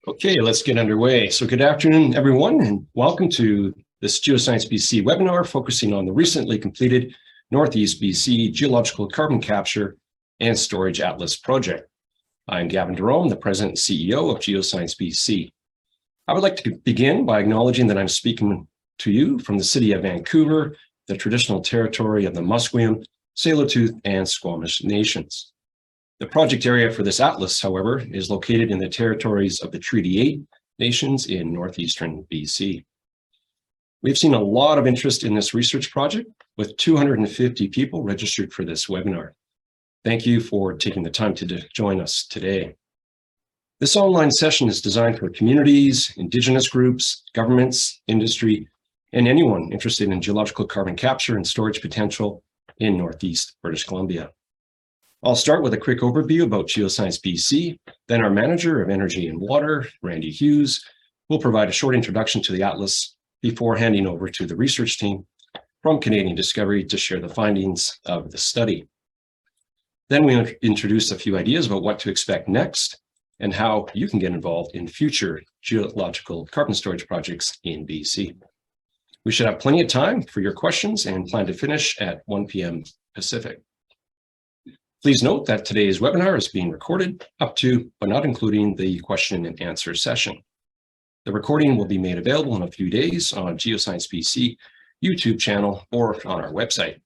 Okay, let's get underway. So good afternoon, everyone, and welcome to this Geoscience BC webinar focusing on the recently completed Northeast BC Geological Carbon Capture and Storage Atlas project. I'm Gavin Jerome, the President and CEO of Geoscience BC. I would like to begin by acknowledging that I'm speaking to you from the city of Vancouver, the traditional territory of the Musqueam, Tsleil-Waututh, and Squamish nations. The project area for this atlas, however, is located in the territories of the Treaty 8 nations in northeastern BC. We've seen a lot of interest in this research project, with 250 people registered for this webinar. Thank you for taking the time to join us today. This online session is designed for communities, Indigenous groups, governments, industry, and anyone interested in geological carbon capture and storage potential in Northeast British Columbia. I'll start with a quick overview about Geoscience BC, then our Manager of Energy and Water, Randy Hughes, will provide a short introduction to the Atlas before handing over to the research team from Canadian Discovery to share the findings of the study. Then we'll introduce a few ideas about what to expect next and how you can get involved in future geological carbon storage projects in BC. We should have plenty of time for your questions and plan to finish at 1 p.m. Pacific. Please note that today's webinar is being recorded up to, but not including, the question and answer session. The recording will be made available in a few days on Geoscience BC YouTube channel or on our website.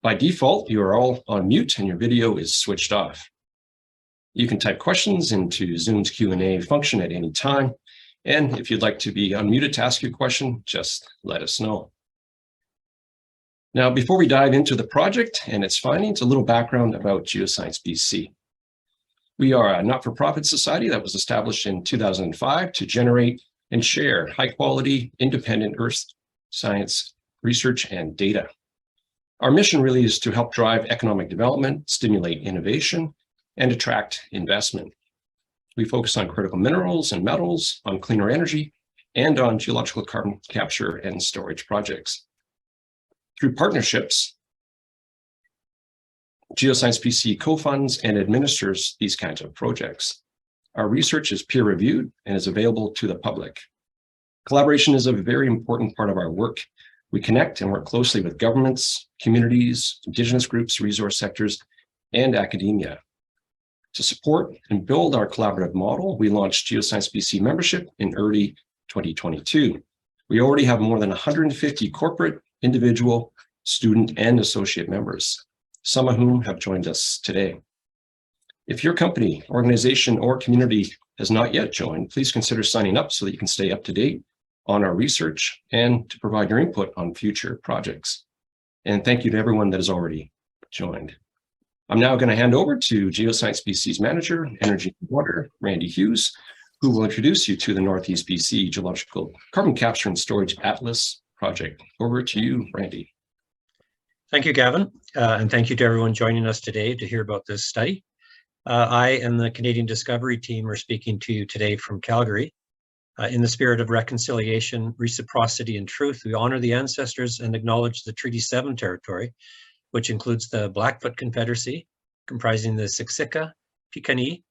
By default, you are all on mute and your video is switched off. You can type questions into Zoom's Q&A function at any time. And if you'd like to be unmuted to ask your question, just let us know. Now, before we dive into the project and its findings, a little background about Geoscience BC. We are a not-for-profit society that was established in 2005 to generate and share high-quality, independent earth science research and data. Our mission really is to help drive economic development, stimulate innovation, and attract investment. We focus on critical minerals and metals, on cleaner energy, and on geological carbon capture and storage projects. Through partnerships, Geoscience BC co-funds and administers these kinds of projects. Our research is peer-reviewed and is available to the public. Collaboration is a very important part of our work. We connect and work closely with governments, communities, Indigenous groups, resource sectors, and academia. To support and build our collaborative model, we launched Geoscience BC membership in early 2022. We already have more than 150 corporate, individual, student, and associate members, some of whom have joined us today. If your company, organization, or community has not yet joined, please consider signing up so that you can stay up to date on our research and to provide your input on future projects. And thank you to everyone that has already joined. I'm now going to hand over to Geoscience BC's Manager, Energy and Water, Randy Hughes, who will introduce you to the Northeast BC Geological Carbon Capture and Storage Atlas project. Over to you, Randy. Thank you, Gavin, and thank you to everyone joining us today to hear about this study. I and the Canadian Discovery team are speaking to you today from Calgary. In the spirit of reconciliation, reciprocity, and truth, we honor the ancestors and acknowledge the Treaty 7 territory, which includes the Blackfoot Confederacy, comprising the Siksika, Piikani,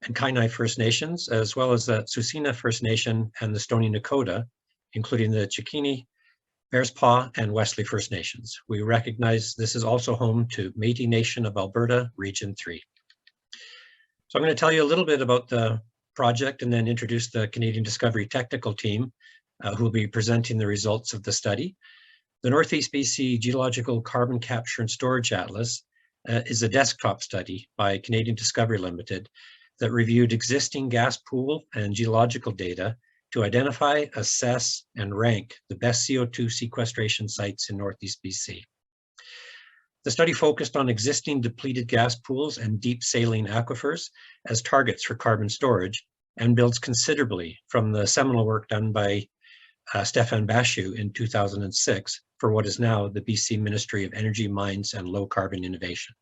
and Kainai First Nations, as well as the Tsuut'ina First Nation and the Stoney Nakoda, including the Chikini, Bearspaw, and Wesley First Nations. We recognize this is also home to Métis Nation of Alberta, Region 3. So I'm going to tell you a little bit about the project and then introduce the Canadian Discovery technical team who will be presenting the results of the study. The Northeast BC Geological Carbon Capture and Storage Atlas is a desktop study by Canadian Discovery Limited that reviewed existing gas pool and geological data to identify, assess, and rank the best CO2 sequestration sites in Northeast BC. The study focused on existing depleted gas pools and deep saline aquifers as targets for carbon storage and builds considerably from the seminal work done by Stefan Bashew in 2006 for what is now the BC Ministry of Energy, Mines, and Low Carbon Innovation.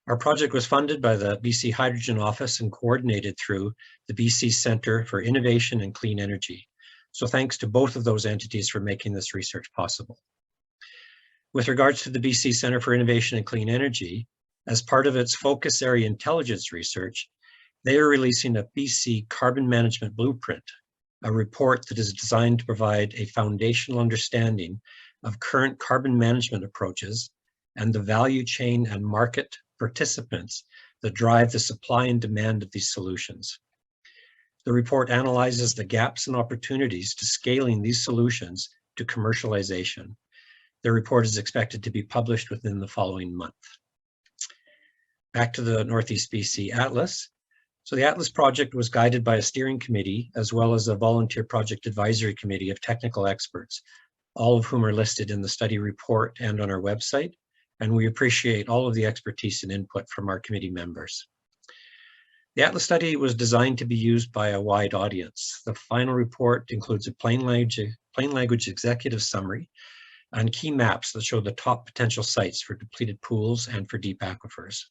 Our project was funded by the BC Hydrogen Office and coordinated through the BC Centre for Innovation and Clean Energy. So thanks to both of those entities for making this research possible. With regards to the BC Centre for Innovation and Clean Energy, as part of its focus area intelligence research, They are releasing a BC Carbon Management Blueprint, a report that is designed to provide a foundational understanding of current carbon management approaches and the value chain and market participants that drive the supply and demand of these solutions. The report analyzes the gaps and opportunities to scaling these solutions to commercialization. The report is expected to be published within the following month. Back to the Northeast BC Atlas. So the Atlas project was guided by a steering committee as well as a volunteer project advisory committee of technical experts, all of whom are listed in the study report and on our website. And we appreciate all of the expertise and input from our committee members. The Atlas study was designed to be used by a wide audience. The final report includes a plain language executive summary and key maps that show the top potential sites for depleted pools and for deep aquifers.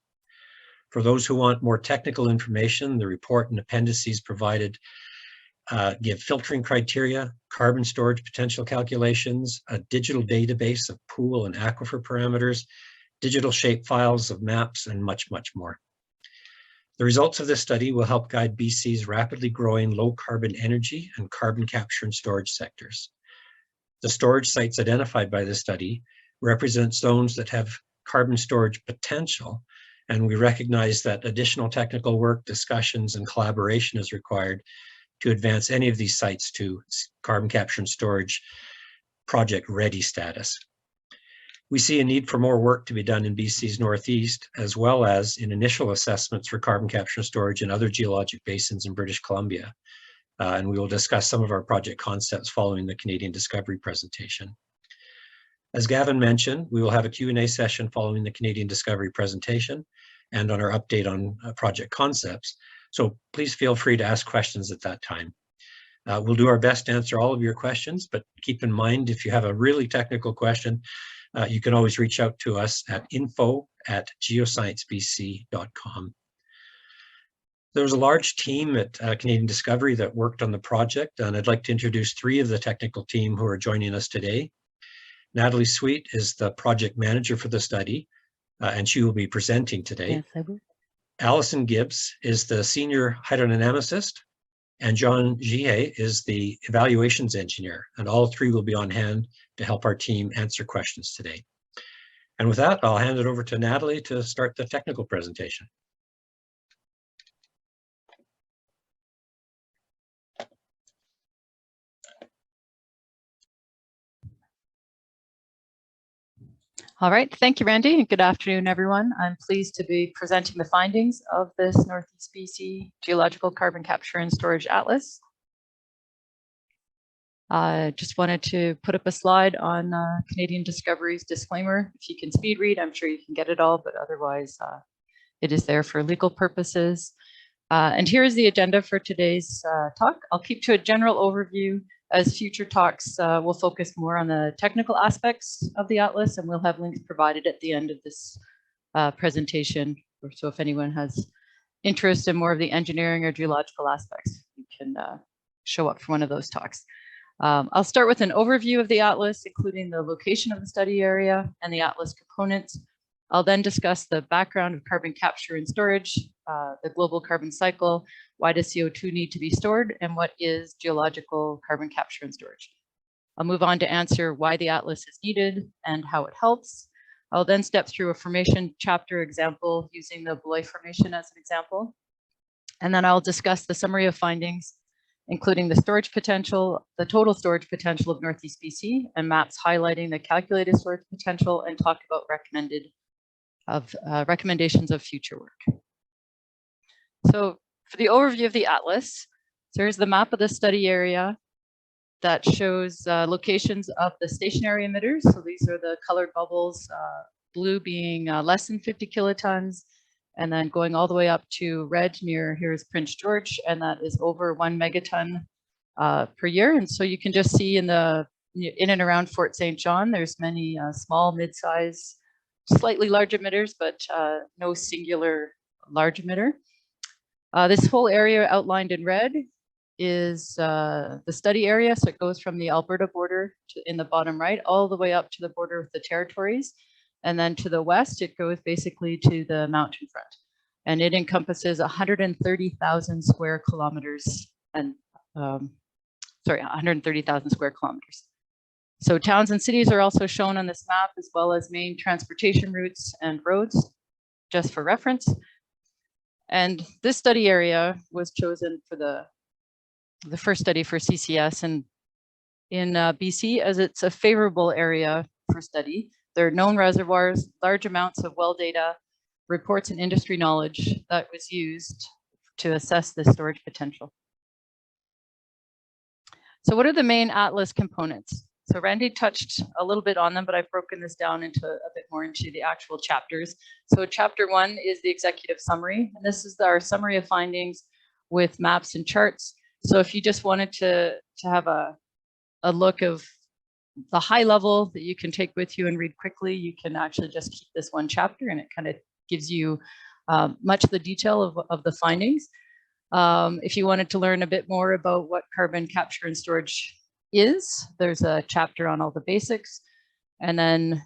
For those who want more technical information, the report and appendices provided give filtering criteria, carbon storage potential calculations, a digital database of pool and aquifer parameters, digital shape files of maps, and much, much more. The results of this study will help guide BC's rapidly growing low carbon energy and carbon capture and storage sectors. The storage sites identified by this study represent zones that have carbon storage potential, and we recognize that additional technical work, discussions, and collaboration is required to advance any of these sites to carbon capture and storage project ready status. We see a need for more work to be done in BC's Northeast, as well as in initial assessments for carbon capture and storage in other geologic basins in British Columbia. And we will discuss some of our project concepts following the Canadian Discovery presentation. As Gavin mentioned, we will have a Q&A session following the Canadian Discovery presentation and on our update on project concepts. So please feel free to ask questions at that time. We'll do our best to answer all of your questions, but keep in mind, if you have a really technical question, you can always reach out to us at info@geosciencebc.com. There was a large team at Canadian Discovery that worked on the project, and I'd like to introduce three of the technical team who are joining us today. Natalie Sweet is the project manager for the study, and she will be presenting today. Yes, I will. Allison Gibbs is the senior hydrodynamicist, and John Gihé is the evaluations engineer, and all three will be on hand to help our team answer questions today. And with that, I'll hand it over to Natalie to start the technical presentation. All right, thank you, Randy, and good afternoon, everyone. I'm pleased to be presenting the findings of this Northeast BC Geological Carbon Capture and Storage Atlas. I just wanted to put up a slide on Canadian Discovery's disclaimer. If you can speed read, I'm sure you can get it all, but otherwise it is there for legal purposes. And here is the agenda for today's talk. I'll keep to a general overview, as future talks will focus more on the technical aspects of the Atlas, and we'll have links provided at the end of this presentation. So if anyone has interest in more of the engineering or geological aspects, you can show up for one of those talks. I'll start with an overview of the Atlas, including the location of the study area and the Atlas components. I'll then discuss the background of carbon capture and storage, the global carbon cycle, why does CO2 need to be stored, and what is geological carbon capture and storage. I'll move on to answer why the Atlas is needed and how it helps. I'll then step through a formation chapter example using the Beloy Formation as an example. And then I'll discuss the summary of findings, including the storage potential, the total storage potential of Northeast BC, and maps highlighting the calculated storage potential, and talk about recommendations of future work. So for the overview of the Atlas, so here's the map of the study area that shows locations of the stationary emitters. So these are the colored bubbles, blue being less than 50 kilotons, and then going all the way up to red near here is Prince George, and that is over 1 megaton per year. And so you can just see in and around Fort St. John, there's many small, mid-size, slightly large emitters, but no singular large emitter. This whole area outlined in red is the study area. So it goes from the Alberta border in the bottom right, all the way up to the border with the territories. And then to the west, it goes basically to the mountain front. and it encompasses 130,000 square kilometers and 130,000 square kilometers. So towns and cities are also shown on this map, as well as main transportation routes and roads, just for reference. And this study area was chosen for the first study for CCS and in BC, as it's a favorable area for study. There are known reservoirs, large amounts of well data, reports and industry knowledge that was used to assess the storage potential. So what are the main atlas components? So Randy touched a little bit on them, but I've broken this down into a bit more into the actual chapters. So chapter 1 is the executive summary, and this is our summary of findings with maps and charts. So if you just wanted to have a look of the high level that you can take with you and read quickly, you can actually just keep this one chapter, and it kind of gives you much of the detail of the findings. If you wanted to learn a bit more about what carbon capture and storage is, there's a chapter on all the basics. And then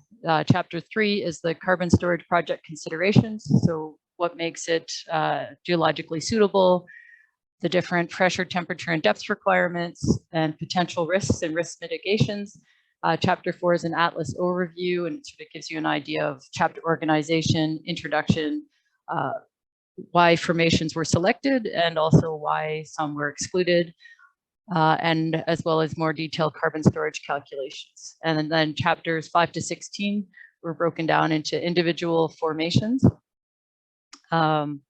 chapter 3 is the carbon storage project considerations. So what makes it geologically suitable, the different pressure, temperature, and depth requirements, and potential risks and risk mitigations. Chapter 4 is an atlas overview, and it sort of gives you an idea of chapter organization, introduction, why formations were selected, and also why some were excluded, and as well as more detailed carbon storage calculations. And then chapters 5 to 16 were broken down into individual formations. And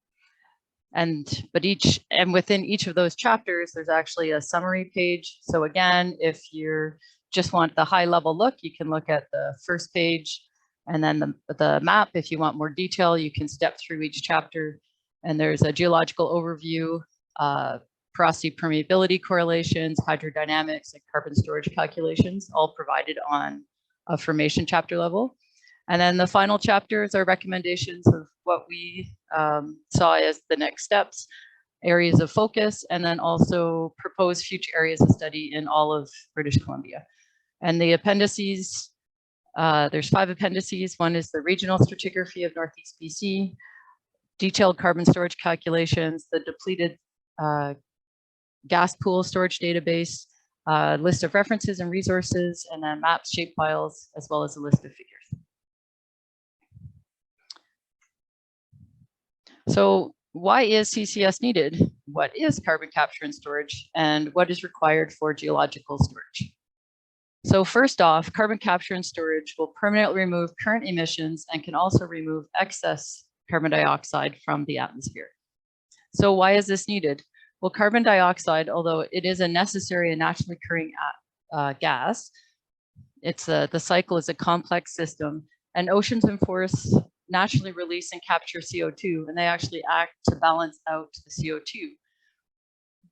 within each of those chapters, there's actually a summary page. So again, if you just want the high level look, you can look at the first page, and then the map. If you want more detail, you can step through each chapter. And there's a geological overview, porosity permeability correlations, hydrodynamics, and carbon storage calculations, all provided on a formation chapter level. And then the final chapters are recommendations of what we saw as the next steps, areas of focus, and then also proposed future areas of study in all of British Columbia. And the appendices, there's 5 appendices. One is the regional stratigraphy of Northeast BC, detailed carbon storage calculations, the depleted gas pool storage database, list of references and resources, and then maps, shapefiles, as well as a list of figures. So why is CCS needed? What is carbon capture and storage, and what is required for geological storage? So first off, carbon capture and storage will permanently remove current emissions and can also remove excess carbon dioxide from the atmosphere. So why is this needed? Well, carbon dioxide, although it is a necessary and naturally occurring gas, the cycle is a complex system, and oceans and forests naturally release and capture CO2, and they actually act to balance out the CO2.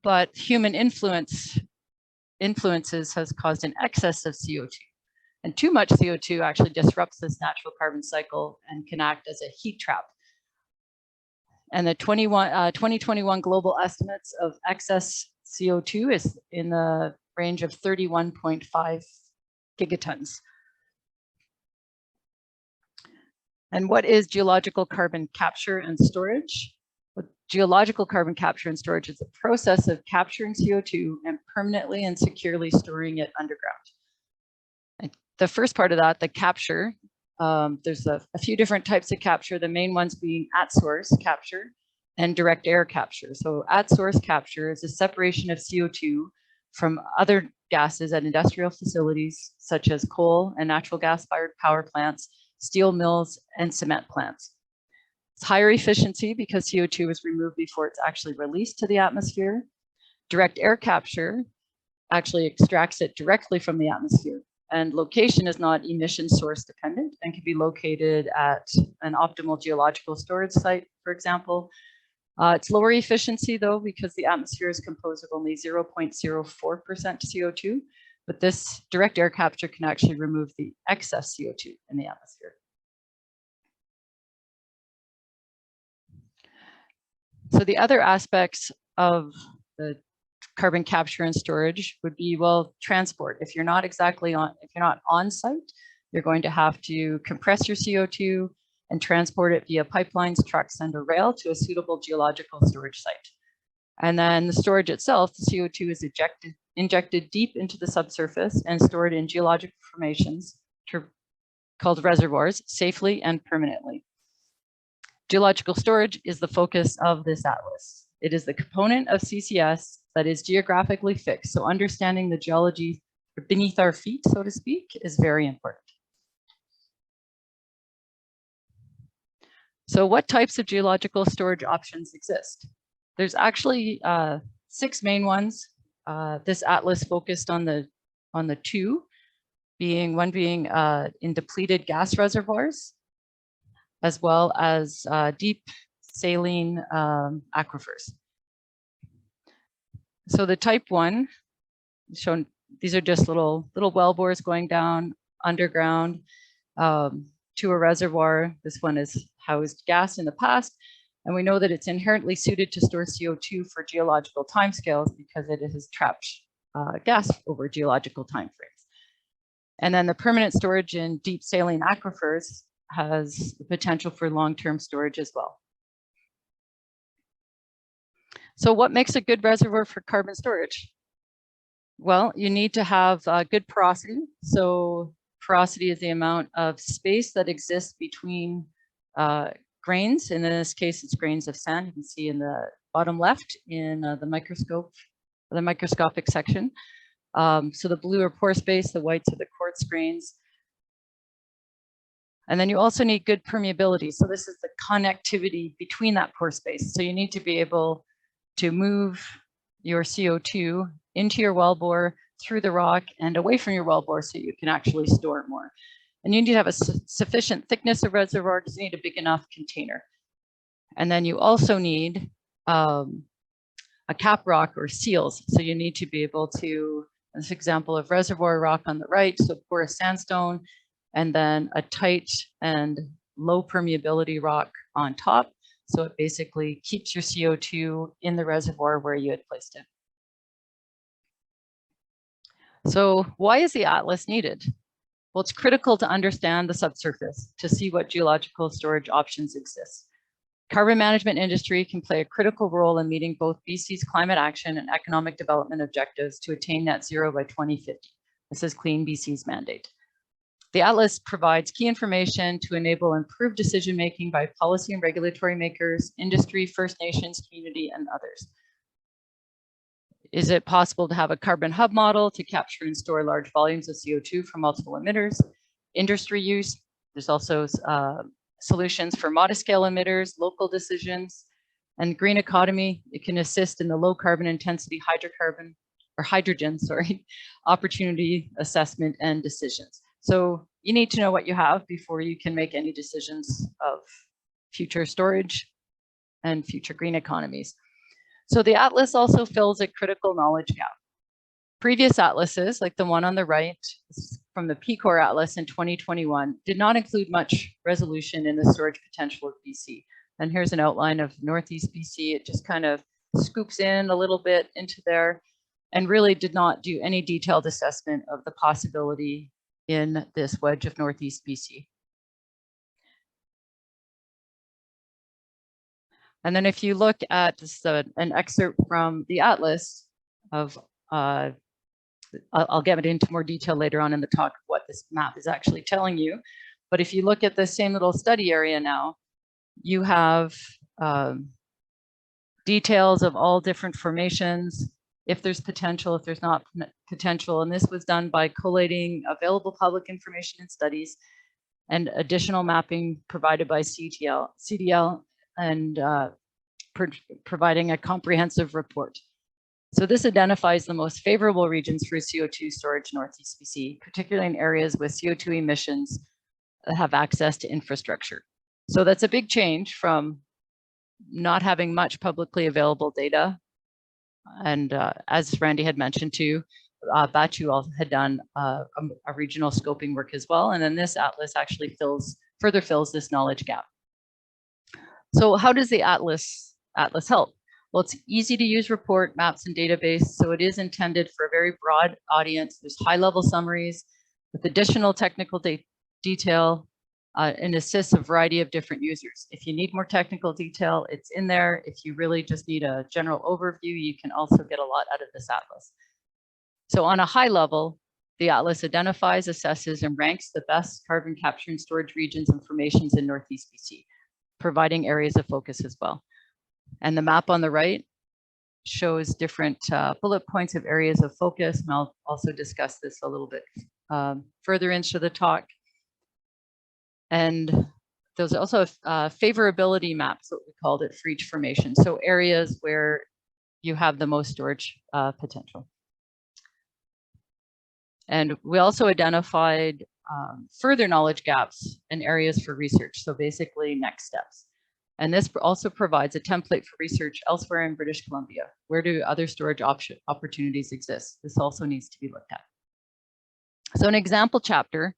But human influences has caused an excess of CO2, and too much CO2 actually disrupts this natural carbon cycle and can act as a heat trap. And the 2021 global estimates of excess CO2 is in the range of 31.5 gigatons. And what is geological carbon capture and storage? Well, geological carbon capture and storage is the process of capturing CO2 and permanently and securely storing it underground. And the first part of that, the capture, there's a few different types of capture, the main ones being at source capture and direct air capture. So at source capture is a separation of CO2 from other gases at industrial facilities such as coal and natural gas-fired power plants, steel mills, and cement plants. It's higher efficiency because CO2 is removed before it's actually released to the atmosphere. Direct air capture actually extracts it directly from the atmosphere, and location is not emission source dependent and can be located at an optimal geological storage site, for example. It's lower efficiency though, because the atmosphere is composed of only 0.04% CO2, but this direct air capture can actually remove the excess CO2 in the atmosphere. So the other aspects of the carbon capture and storage would be, well, transport. If you're not on site, you're going to have to compress your CO2, and transport it via pipelines, trucks, and or rail to a suitable geological storage site. And then the storage itself, the CO2 is injected deep into the subsurface and stored in geologic formations called reservoirs safely and permanently. Geological storage is the focus of this atlas. It is the component of CCS that is geographically fixed. So understanding the geology beneath our feet, so to speak, is very important. So what types of geological storage options exist? There's actually 6 main ones. This atlas focused on the two, one being in depleted gas reservoirs, as well as deep saline aquifers. So the type 1 shown, these are just little well bores going down underground to a reservoir. This one has housed gas in the past, and we know that it's inherently suited to store CO2 for geological timescales because it has trapped gas over geological timeframes. And then the permanent storage in deep saline aquifers has the potential for long-term storage as well. So what makes a good reservoir for carbon storage? Well, you need to have good porosity. So porosity is the amount of space that exists between grains. And in this case, it's grains of sand. You can see in the bottom left in the microscopic section. So the blue are pore space, the whites are the quartz grains. And then you also need good permeability. So this is the connectivity between that pore space. So you need to be able to move your CO2 into your wellbore, through the rock, and away from your wellbore so you can actually store it more. And you need to have a sufficient thickness of reservoir because you need a big enough container. And then you also need a cap rock or seals. So you need to be able to, this example of reservoir rock on the right, so porous sandstone, and then a tight and low permeability rock on top. So it basically keeps your CO2 in the reservoir where you had placed it. So why is the atlas needed? Well, it's critical to understand the subsurface to see what geological storage options exist. Carbon management industry can play a critical role in meeting both BC's climate action and economic development objectives to attain net zero by 2050. This is Clean BC's mandate. The atlas provides key information to enable improved decision-making by policy and regulatory makers, industry, First Nations, community, and others. Is it possible to have a carbon hub model to capture and store large volumes of CO2 from multiple emitters? Industry use, there's also solutions for modest scale emitters, local decisions, and green economy. It can assist in the low carbon intensity hydrogen, opportunity assessment and decisions. So you need to know what you have before you can make any decisions of future storage and future green economies. So the atlas also fills a critical knowledge gap. Previous atlases, like the one on the right from the PCOR atlas in 2021, did not include much resolution in the storage potential of BC. And here's an outline of Northeast BC. It just kind of scoops in a little bit into there and really did not do any detailed assessment of the possibility in this wedge of Northeast BC. And then if you look at just an excerpt from the atlas of, I'll get into more detail later on in the talk what this map is actually telling you. But if you look at the same little study area now, you have details of all different formations, if there's potential, if there's not potential. And this was done by collating available public information and studies and additional mapping provided by CDL and providing a comprehensive report. So this identifies the most favorable regions for CO2 storage Northeast BC, particularly in areas with CO2 emissions that have access to infrastructure. So that's a big change from not having much publicly available data. And as Randy had mentioned too, Batu had done a regional scoping work as well. And then this atlas actually further fills this knowledge gap. So how does the atlas help? Well, it's easy to use report, maps, and database. So it is intended for a very broad audience. There's high level summaries with additional technical detail and assists a variety of different users. If you need more technical detail, it's in there. If you really just need a general overview, you can also get a lot out of this atlas. So on a high level, the atlas identifies, assesses, and ranks the best carbon capture and storage regions and formations in Northeast BC, providing areas of focus as well. And the map on the right shows different bullet points of areas of focus, and I'll also discuss this a little bit further into the talk. And there's also a favorability maps, what we called it, for each formation. So areas where you have the most storage potential. And we also identified further knowledge gaps and areas for research. So basically next steps. And this also provides a template for research elsewhere in British Columbia. Where do other storage opportunities exist? This also needs to be looked at. So an example chapter,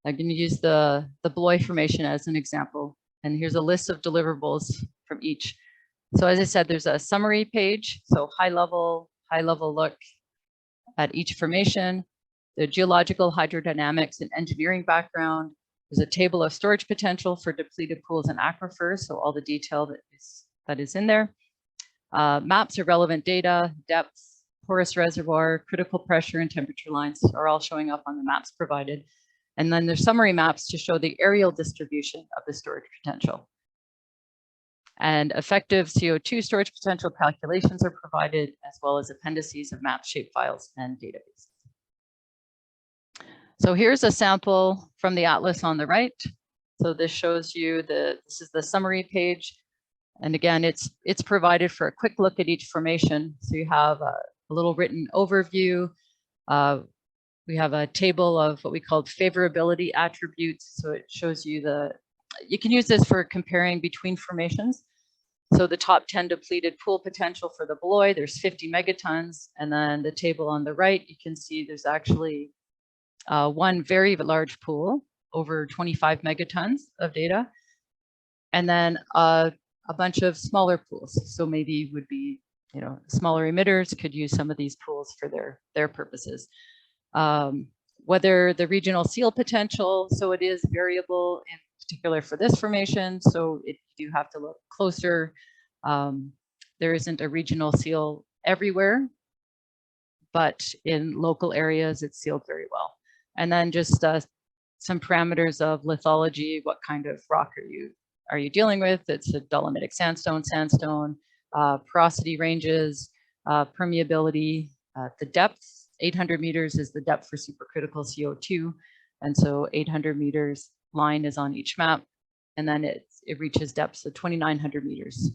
I'm going to use the Beloy formation as an example. And here's a list of deliverables from each. So as I said, there's a summary page. So high level look at each formation, the geological, hydrodynamics, and engineering background. There's a table of storage potential for depleted pools and aquifers, so all the detail that is in there. Maps of relevant data, depth, porous reservoir, critical pressure, and temperature lines are all showing up on the maps provided. And then there's summary maps to show the areal distribution of the storage potential. And effective CO2 storage potential calculations are provided, as well as appendices of map shapefiles and databases. So here's a sample from the atlas on the right. So this shows you this is the summary page. And again, it's provided for a quick look at each formation. So you have a little written overview. We have a table of what we called favorability attributes. So it shows you you can use this for comparing between formations. So the top 10 depleted pool potential for the Beloy, there's 50 megatons. And then the table on the right, you can see there's actually one very large pool, over 25 megatons of data, and then a bunch of smaller pools. So maybe would be, smaller emitters could use some of these pools for their purposes. Whether the regional seal potential, so it is variable in particular for this formation. So if you have to look closer, there isn't a regional seal everywhere, but in local areas, it's sealed very well. And then just some parameters of lithology. What kind of rock are you dealing with? It's a dolomitic sandstone, porosity ranges, permeability, the depth. 800 meters is the depth for supercritical CO2. And so 800 meters line is on each map. And then it reaches depths of 2,900 meters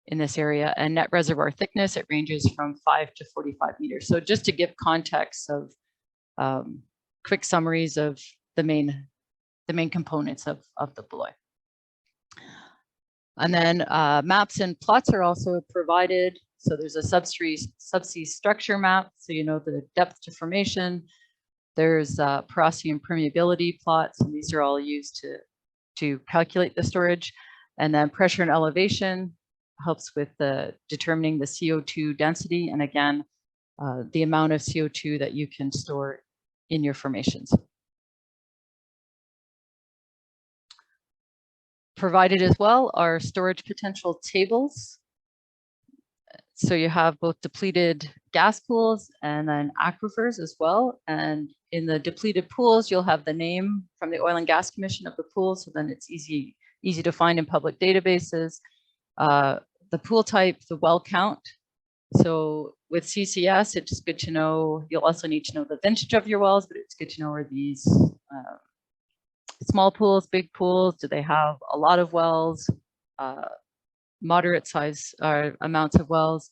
in this area. And net reservoir thickness, it ranges from 5 to 45 meters. So just to give context of quick summaries of the main components of the Beloy. And then maps and plots are also provided. So there's a subsea structure map, so you know the depth to formation. There's porosity and permeability plots, and these are all used to calculate the storage. And then pressure and elevation helps with determining the CO2 density, and again, the amount of CO2 that you can store in your formations. Provided as well are storage potential tables. So you have both depleted gas pools and then aquifers as well. And in the depleted pools, you'll have the name from the Oil and Gas Commission of the pool. So then it's easy to find in public databases. The pool type, the well count. So with CCS, it's just good to know. You'll also need to know the vintage of your wells, but it's good to know, are these small pools, big pools? Do they have a lot of wells? Moderate size amounts of wells.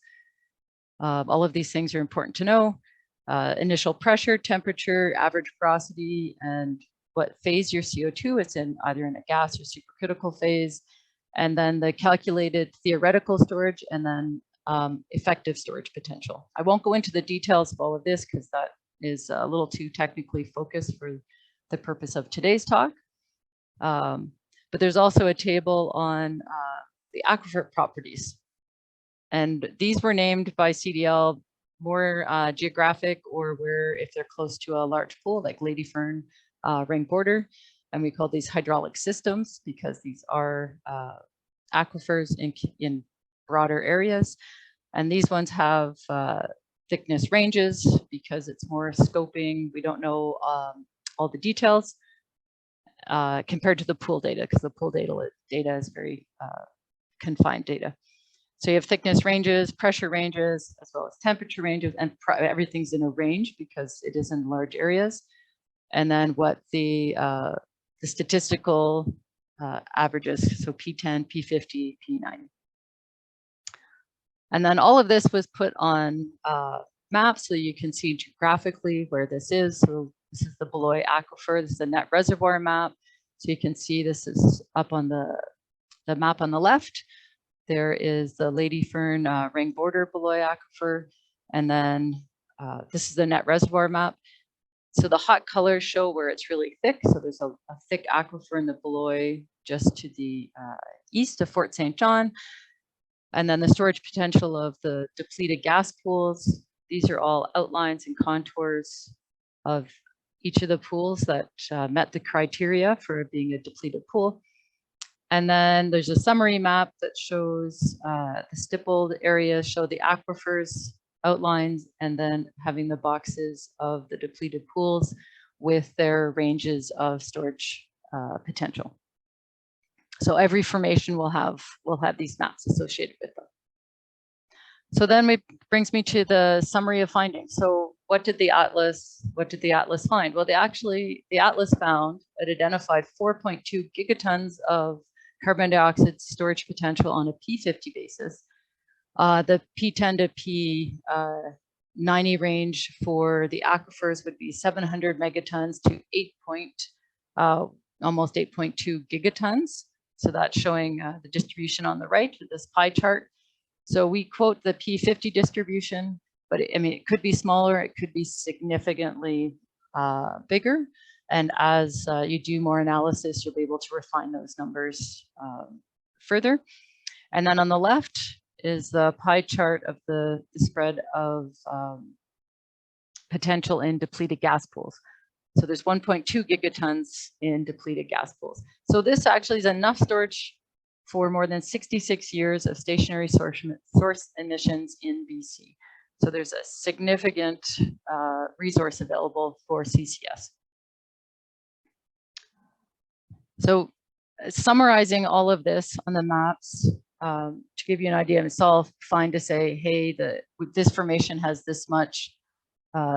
All of these things are important to know. Initial pressure, temperature, average porosity, and what phase your CO2 is in, either in a gas or supercritical phase. And then the calculated theoretical storage, and then effective storage potential. I won't go into the details of all of this because that is a little too technically focused for the purpose of today's talk. But there's also a table on the aquifer properties. And these were named by CDL more geographic, or where if they're close to a large pool like Ladyfern ring border. And we call these hydraulic systems because these are aquifers in broader areas. And these ones have thickness ranges because it's more scoping. We don't know all the details compared to the pool data, because the pool data is very confined data. So you have thickness ranges, pressure ranges, as well as temperature ranges, and everything's in a range because it is in large areas. And then what the statistical averages, so P10, P50, P90. And then all of this was put on maps so you can see geographically where this is. So this is the Beloy Aquifer, this is the net reservoir map. So you can see this is up on the map on the left. There is the Lady Fern ring border Beloy Aquifer. And then this is the net reservoir map. So the hot colors show where it's really thick. So there's a thick aquifer in the Beloy just to the east of Fort St. John. And then the storage potential of the depleted gas pools. These are all outlines and contours of each of the pools that met the criteria for being a depleted pool. And then there's a summary map that shows the stippled areas show the aquifers outlines, and then having the boxes of the depleted pools with their ranges of storage potential. So every formation will have these maps associated with them. So then it brings me to the summary of findings. So what did the atlas find? Well, the atlas found it identified 4.2 gigatons of carbon dioxide storage potential on a P50 basis. The P10 to P90 range for the aquifers would be 700 megatons to almost 8.2 gigatons. So that's showing the distribution on the right of this pie chart. So we quote the P50 distribution, but it could be smaller, it could be significantly bigger. And as you do more analysis, you'll be able to refine those numbers further. And then on the left is the pie chart of the spread of potential in depleted gas pools. So there's 1.2 gigatons in depleted gas pools. So this actually is enough storage for more than 66 years of stationary source emissions in BC. So there's a significant resource available for CCS. So summarizing all of this on the maps, to give you an idea, it's all fine to say, hey, this formation has this much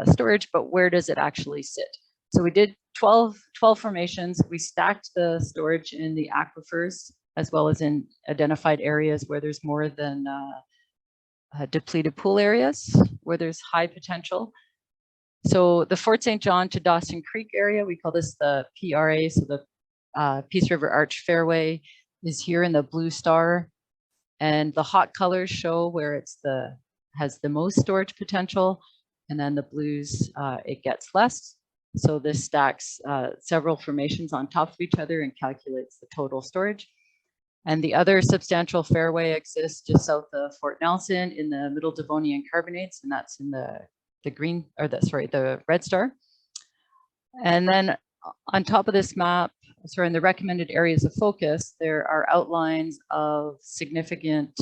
storage, but where does it actually sit? So we did 12 formations. We stacked the storage in the aquifers as well as in identified areas where there's more than depleted pool areas where there's high potential. So the Fort St. John to Dawson Creek area, we call this the PRA, so the Peace River Arch Fairway is here in the blue star, and the hot colors show where it's has the most storage potential, and then the blues it gets less. So this stacks several formations on top of each other and calculates the total storage. And the other substantial fairway exists just south of Fort Nelson in the Middle Devonian carbonates, and that's in the green, or the red star. And then on top of this map, in the recommended areas of focus, there are outlines of significant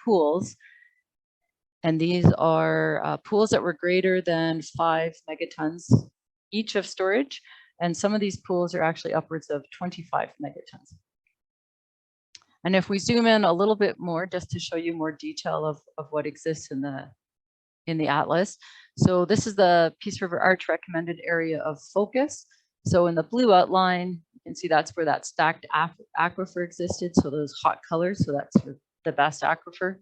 pools. And these are pools that were greater than 5 megatons each of storage. And some of these pools are actually upwards of 25 megatons. And if we zoom in a little bit more, just to show you more detail of what exists in the atlas. So this is the Peace River Arch recommended area of focus. So in the blue outline, you can see that's where that stacked aquifer existed. So those hot colors, so that's the best aquifer.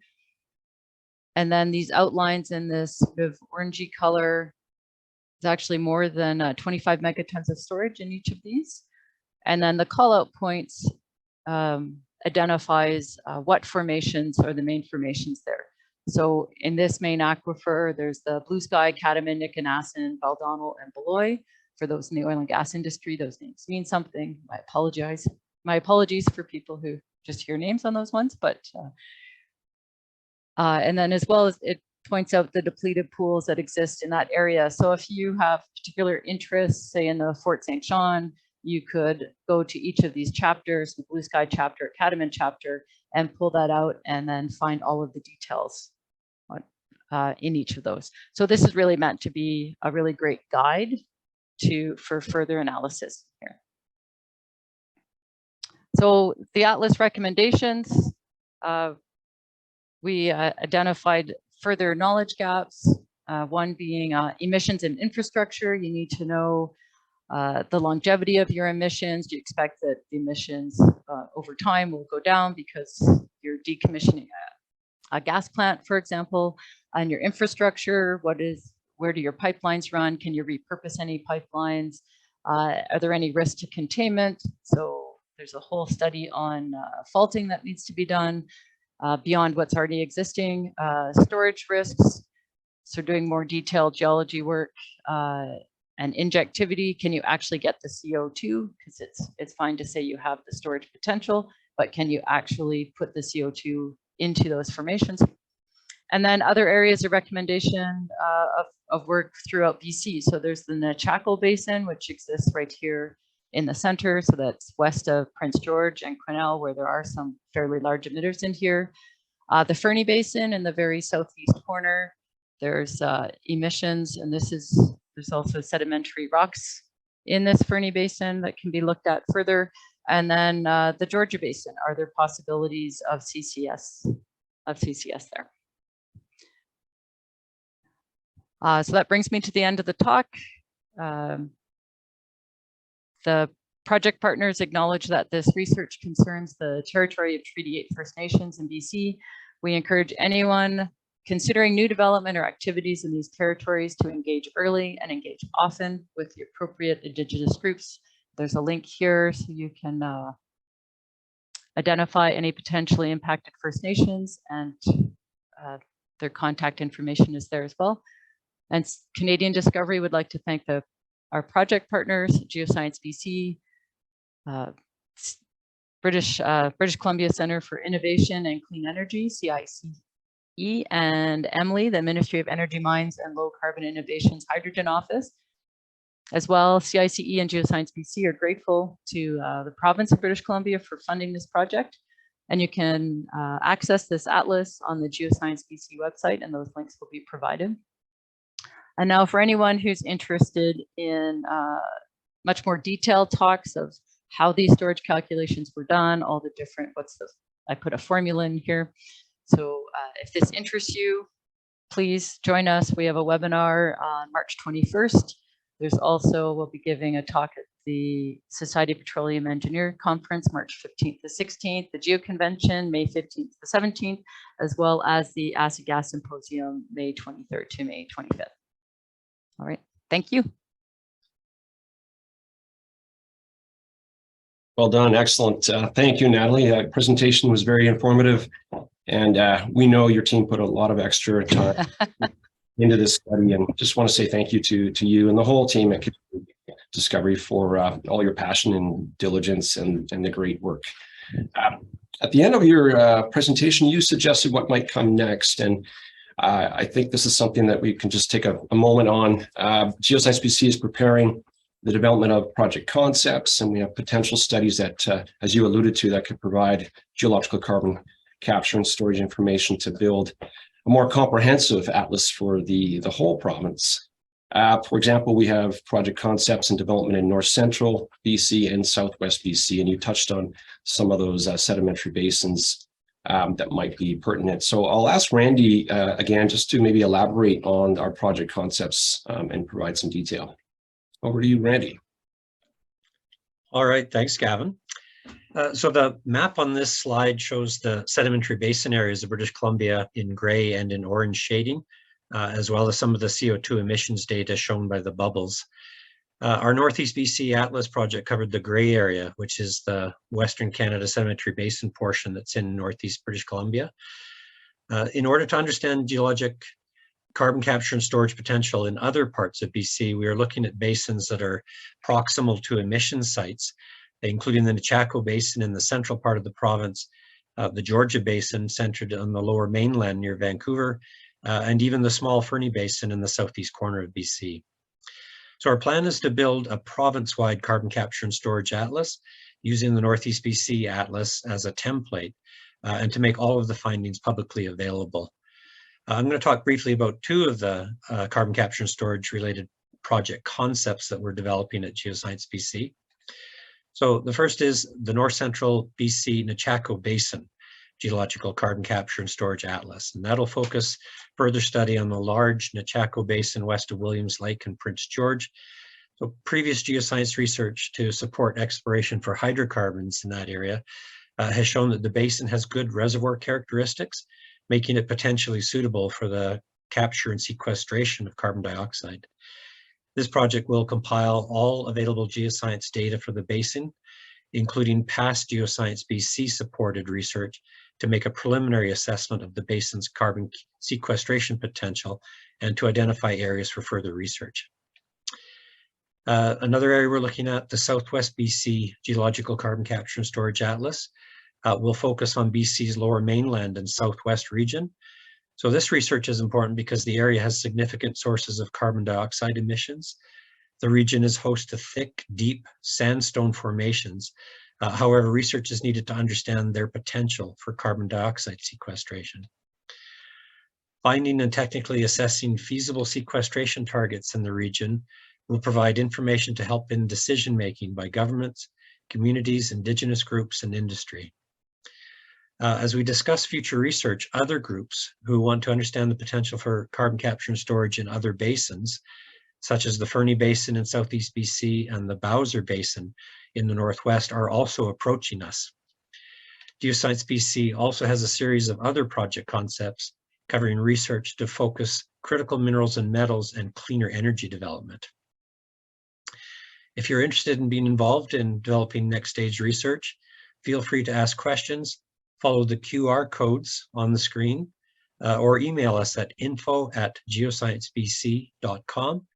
And then these outlines in this sort of orangey color, is actually more than 25 megatons of storage in each of these. And then the call out points identifies what formations are the main formations there. So in this main aquifer, there's the Blue Sky, Catamount, Nickenassin, Baldonnel, and Beloy. For those in the oil and gas industry, those names mean something. My apologies for people who just hear names on those ones, but and then as well as it points out the depleted pools that exist in that area. So if you have particular interests, say in the Fort St. John, you could go to each of these chapters, the Blue Sky chapter, Catamount chapter, and pull that out and then find all of the details in each of those. So this is really meant to be a really great guide for further analysis here. So the Atlas recommendations, we identified further knowledge gaps, one being emissions and infrastructure. You need to know the longevity of your emissions. Do you expect that the emissions over time will go down because you're decommissioning a gas plant, for example, and your infrastructure? Where do your pipelines run? Can you repurpose any pipelines? Are there any risks to containment? So there's a whole study on faulting that needs to be done beyond what's already existing. Storage risks, so doing more detailed geology work and injectivity. Can you actually get the CO2? Because it's fine to say you have the storage potential, but can you actually put the CO2 into those formations? And then other areas of recommendation of work throughout BC. So there's the Geological Basin, which exists right here in the center. So that's west of Prince George and Quesnel, where there are some fairly large emitters in here. The Fernie Basin in the very southeast corner, there's emissions, and there's also sedimentary rocks in this Fernie Basin that can be looked at further. And then the Georgia Basin, are there possibilities of CCS there? So that brings me to the end of the talk. The project partners acknowledge that this research concerns the territory of Treaty 8 First Nations in BC. We encourage anyone considering new development or activities in these territories to engage early and engage often with the appropriate Indigenous groups. There's a link here so you can identify any potentially impacted First Nations, and their contact information is there as well. And Canadian Discovery would like to thank our project partners, Geoscience BC, British Columbia Centre for Innovation and Clean Energy, CICE, and EMLI, the Ministry of Energy, Mines and Low Carbon Innovations Hydrogen Office. As well, CICE and Geoscience BC are grateful to the province of British Columbia for funding this project. And you can access this atlas on the Geoscience BC website, and those links will be provided. And now for anyone who's interested in much more detailed talks of how these storage calculations were done, all the different, I put a formula in here. So if this interests you, please join us. We have a webinar on March 21st. There's also, we'll be giving a talk at the Society of Petroleum Engineer Conference, March 15th to 16th, the Geo Convention, May 15th to 17th, as well as the Acid Gas Symposium, May 23rd to May 25th. All right, thank you. Well done, excellent. Thank you, Natalie. That presentation was very informative, and we know your team put a lot of extra time into this study, and just want to say thank you to you and the whole team at Discovery for all your passion and diligence and the great work. At the end of your presentation, you suggested what might come next, and I think this is something that we can just take a moment on. Geoscience BC is preparing the development of project concepts, and we have potential studies that, as you alluded to, that could provide geological carbon capture and storage information to build a more comprehensive atlas for the whole province. For example, we have project concepts and development in North Central BC and Southwest BC, and you touched on some of those sedimentary basins that might be pertinent. So I'll ask Randy again, just to maybe elaborate on our project concepts and provide some detail. Over to you, Randy. All right, thanks, Gavin. So the map on this slide shows the sedimentary basin areas of British Columbia in gray and in orange shading, as well as some of the CO2 emissions data shown by the bubbles. Our Northeast BC Atlas project covered the gray area, which is the Western Canada Sedimentary Basin portion that's in Northeast British Columbia. In order to understand geologic carbon capture and storage potential in other parts of BC, we are looking at basins that are proximal to emission sites, including the Geological Basin in the central part of the province, the Georgia Basin centered on the lower mainland near Vancouver, and even the small Fernie Basin in the southeast corner of BC. So our plan is to build a province-wide carbon capture and storage atlas using the Northeast BC Atlas as a template and to make all of the findings publicly available. I'm going to talk briefly about two of the carbon capture and storage related project concepts that we're developing at Geoscience BC. So the first is the North Central BC Nechako Basin Geological Carbon Capture and Storage Atlas, and that'll focus further study on the large Nechako Basin west of Williams Lake and Prince George. So previous geoscience research to support exploration for hydrocarbons in that area has shown that the basin has good reservoir characteristics, making it potentially suitable for the capture and sequestration of carbon dioxide. This project will compile all available geoscience data for the basin, including past Geoscience BC supported research, to make a preliminary assessment of the basin's carbon sequestration potential and to identify areas for further research. Another area we're looking at, the Southwest BC Geological Carbon Capture and Storage Atlas, will focus on BC's lower mainland and southwest region. So this research is important because the area has significant sources of carbon dioxide emissions. The region is host to thick, deep sandstone formations. However, research is needed to understand their potential for carbon dioxide sequestration. Finding and technically assessing feasible sequestration targets in the region will provide information to help in decision-making by governments, communities, Indigenous groups, and industry. As we discuss future research, other groups who want to understand the potential for carbon capture and storage in other basins, such as the Fernie Basin in Southeast BC and the Bowser Basin in the Northwest, are also approaching us. Geoscience BC also has a series of other project concepts covering research to focus critical minerals and metals and cleaner energy development. If you're interested in being involved in developing next stage research, feel free to ask questions, follow the QR codes on the screen, or email us at info@geosciencebc.com.